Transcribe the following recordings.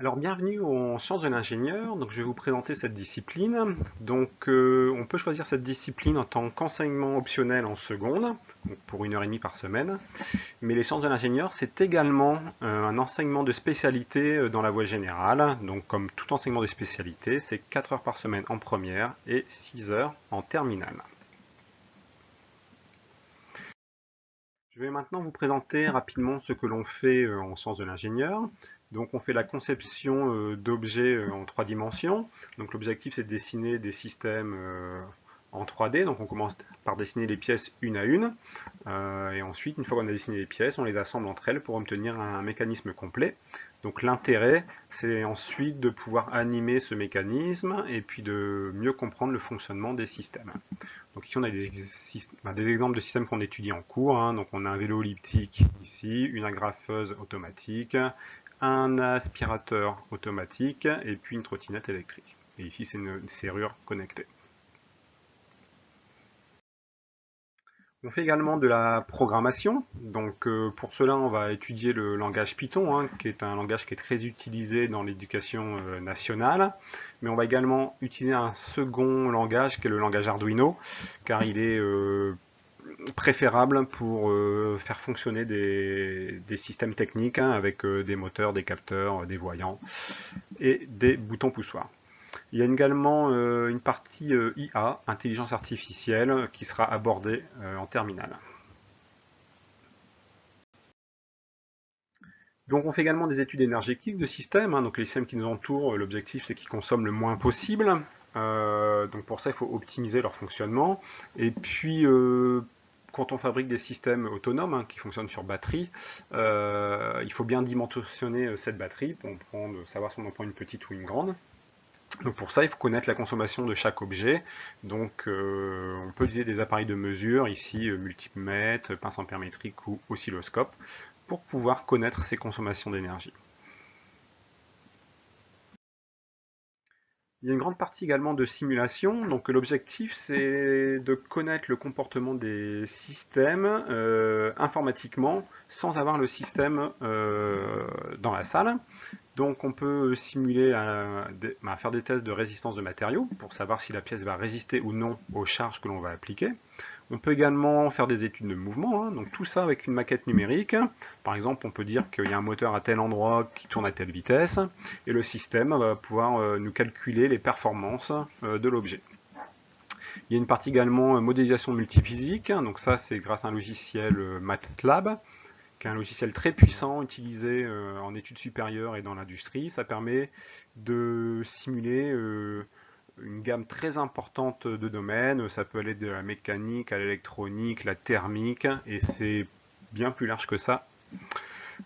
Alors bienvenue en sciences de l'ingénieur. Donc je vais vous présenter cette discipline. Donc on peut choisir cette discipline en tant qu'enseignement optionnel en seconde, donc pour 1 heure et demie par semaine. Mais les sciences de l'ingénieur, c'est également un enseignement de spécialité dans la voie générale. Donc comme tout enseignement de spécialité, c'est 4 heures par semaine en première et 6 heures en terminale. Je vais maintenant vous présenter rapidement ce que l'on fait en sciences de l'ingénieur. Donc on fait la conception d'objets en 3 dimensions. Donc l'objectif c'est de dessiner des systèmes en 3D. Donc on commence par dessiner les pièces une à une. Et ensuite, une fois qu'on a dessiné les pièces, on les assemble entre elles pour obtenir un mécanisme complet. Donc l'intérêt, c'est ensuite de pouvoir animer ce mécanisme et puis de mieux comprendre le fonctionnement des systèmes. Donc ici on a des exemples de systèmes qu'on étudie en cours, hein. Donc on a un vélo elliptique ici, une agrafeuse automatique, un aspirateur automatique et puis une trottinette électrique. Et ici c'est une serrure connectée. On fait également de la programmation. Donc pour cela, on va étudier le langage Python, hein, qui est un langage qui est très utilisé dans l'éducation nationale. Mais on va également utiliser un second langage qui est le langage Arduino, car il est préférable pour faire fonctionner des systèmes techniques, hein, avec des moteurs, des capteurs, des voyants et des boutons poussoirs. Il y a également une partie IA, intelligence artificielle, qui sera abordée en terminale. Donc on fait également des études énergétiques de systèmes, hein. Donc les systèmes qui nous entourent, l'objectif c'est qu'ils consomment le moins possible. Donc pour ça il faut optimiser leur fonctionnement. Et puis quand on fabrique des systèmes autonomes, hein, qui fonctionnent sur batterie, il faut bien dimensionner cette batterie pour savoir si on en prend une petite ou une grande. Donc pour ça, il faut connaître la consommation de chaque objet. Donc on peut utiliser des appareils de mesure, ici multimètre, pince ampère-métrique ou oscilloscope, pour pouvoir connaître ces consommations d'énergie. Il y a une grande partie également de simulation. Donc l'objectif, c'est de connaître le comportement des systèmes informatiquement sans avoir le système dans la salle. Donc on peut simuler, faire des tests de résistance de matériaux pour savoir si la pièce va résister ou non aux charges que l'on va appliquer. On peut également faire des études de mouvement, hein, donc tout ça avec une maquette numérique. Par exemple, on peut dire qu'il y a un moteur à tel endroit qui tourne à telle vitesse, et le système va pouvoir nous calculer les performances de l'objet. Il y a une partie également modélisation multiphysique, hein, donc ça c'est grâce à un logiciel MATLAB, qui est un logiciel très puissant utilisé en études supérieures et dans l'industrie. Ça permet de simuler une gamme très importante de domaines. Ça peut aller de la mécanique à l'électronique, la thermique, et c'est bien plus large que ça.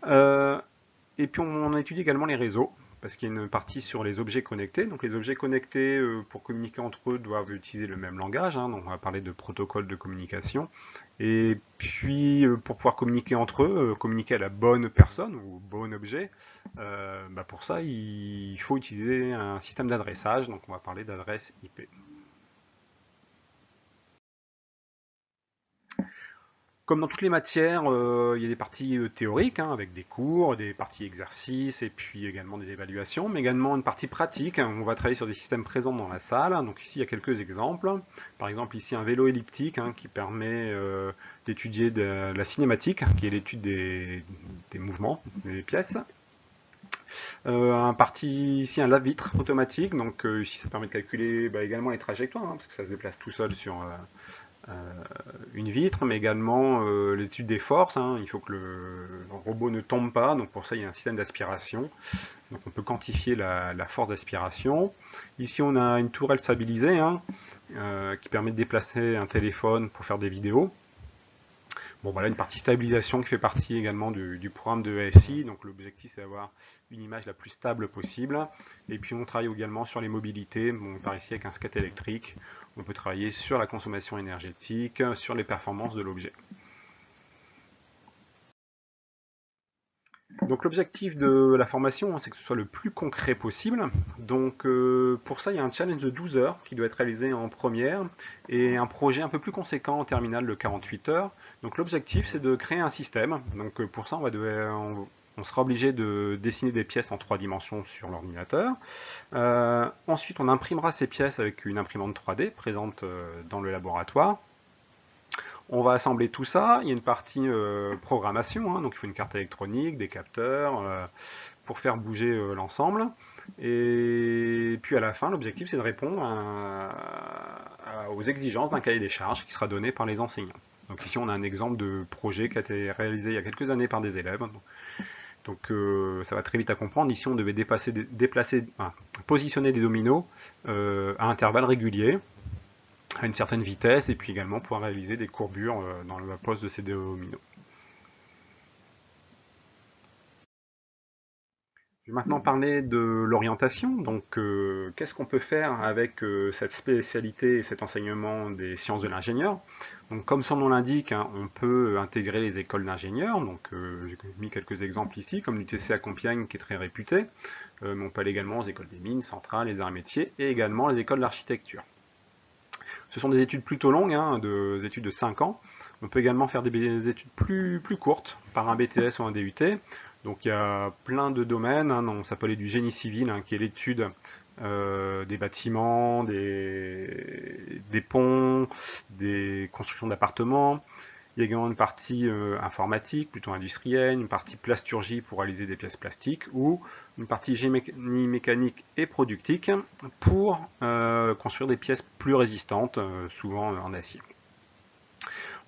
Et puis on étudie également les réseaux, parce qu'il y a une partie sur les objets connectés. Donc les objets connectés, pour communiquer entre eux, doivent utiliser le même langage, hein. Donc on va parler de protocole de communication. Et puis pour pouvoir communiquer entre eux, communiquer à la bonne personne ou au bon objet, pour ça il faut utiliser un système d'adressage. Donc on va parler d'adresse IP. Comme dans toutes les matières, il y a des parties théoriques, hein, avec des cours, des parties exercices et puis également des évaluations, mais également une partie pratique, hein, où on va travailler sur des systèmes présents dans la salle. Donc ici, il y a quelques exemples. Par exemple, ici, un vélo elliptique, hein, qui permet d'étudier de la cinématique, qui est l'étude des mouvements des pièces. Ici, un lave-vitre automatique. Donc ici, ça permet de calculer également les trajectoires, hein, parce que ça se déplace tout seul sur une vitre, mais également l'étude des forces, hein. Il faut que le robot ne tombe pas, donc pour ça il y a un système d'aspiration. Donc on peut quantifier la force d'aspiration. Ici on a une tourelle stabilisée, hein, qui permet de déplacer un téléphone pour faire des vidéos. Bon, voilà une partie stabilisation qui fait partie également du programme de SI. Donc l'objectif c'est d'avoir une image la plus stable possible. Et puis on travaille également sur les mobilités. Bon, par ici avec un skate électrique, on peut travailler sur la consommation énergétique, sur les performances de l'objet. Donc l'objectif de la formation, hein, c'est que ce soit le plus concret possible. Donc pour ça, il y a un challenge de 12 heures qui doit être réalisé en première et un projet un peu plus conséquent en terminale de 48 heures. Donc l'objectif, c'est de créer un système. Donc pour ça, on sera obligé de dessiner des pièces en 3 dimensions sur l'ordinateur. Ensuite, on imprimera ces pièces avec une imprimante 3D présente dans le laboratoire. On va assembler tout ça. Il y a une partie programmation, donc il faut une carte électronique, des capteurs, pour faire bouger l'ensemble. Et puis à la fin, l'objectif c'est de répondre aux exigences d'un cahier des charges qui sera donné par les enseignants. Donc ici on a un exemple de projet qui a été réalisé il y a quelques années par des élèves. Donc ça va très vite à comprendre. Ici on devait positionner des dominos à intervalles réguliers, à une certaine vitesse, et puis également pouvoir réaliser des courbures dans la pose de ces dominos. Je vais maintenant parler de l'orientation. Donc, qu'est-ce qu'on peut faire avec cette spécialité et cet enseignement des sciences de l'ingénieur? Donc, comme son nom l'indique, on peut intégrer les écoles d'ingénieurs. Donc, j'ai mis quelques exemples ici, comme l'UTC à Compiègne, qui est très réputé. Mais on peut aller également aux écoles des mines, centrales, les arts et métiers, et également les écoles d'architecture. Ce sont des études plutôt longues, des études de 5 ans. On peut également faire des études plus courtes, par un BTS ou un DUT. Donc il y a plein de domaines, ça peut aller du génie civil, qui est l'étude des bâtiments, des ponts, des constructions d'appartements. Il y a également une partie informatique, plutôt industrielle, une partie plasturgie pour réaliser des pièces plastiques, ou une partie génie mécanique et productique pour construire des pièces plus résistantes, souvent en acier.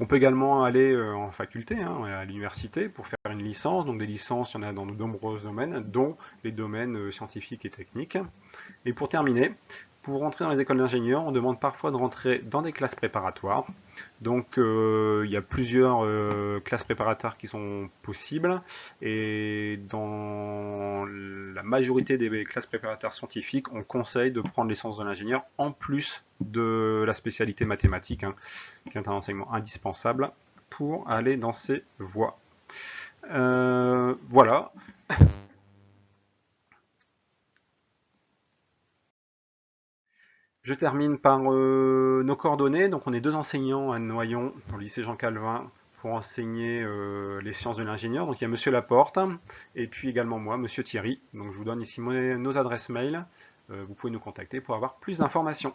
On peut également aller en faculté, à l'université, pour faire une licence. Donc des licences, il y en a dans de nombreux domaines, dont les domaines scientifiques et techniques. Et pour terminer, pour rentrer dans les écoles d'ingénieurs, on demande parfois de rentrer dans des classes préparatoires. Donc il y a plusieurs classes préparatoires qui sont possibles. Et dans la majorité des classes préparatoires scientifiques, on conseille de prendre l'essence de l'ingénieur en plus de la spécialité mathématique, qui est un enseignement indispensable pour aller dans ces voies. Voilà. Je termine par nos coordonnées. Donc on est 2 enseignants à Noyon, au lycée Jean Calvin, pour enseigner les sciences de l'ingénieur. Donc il y a Monsieur Laporte, et puis également moi, Monsieur Thierry. Donc je vous donne ici nos adresses mail. Vous pouvez nous contacter pour avoir plus d'informations.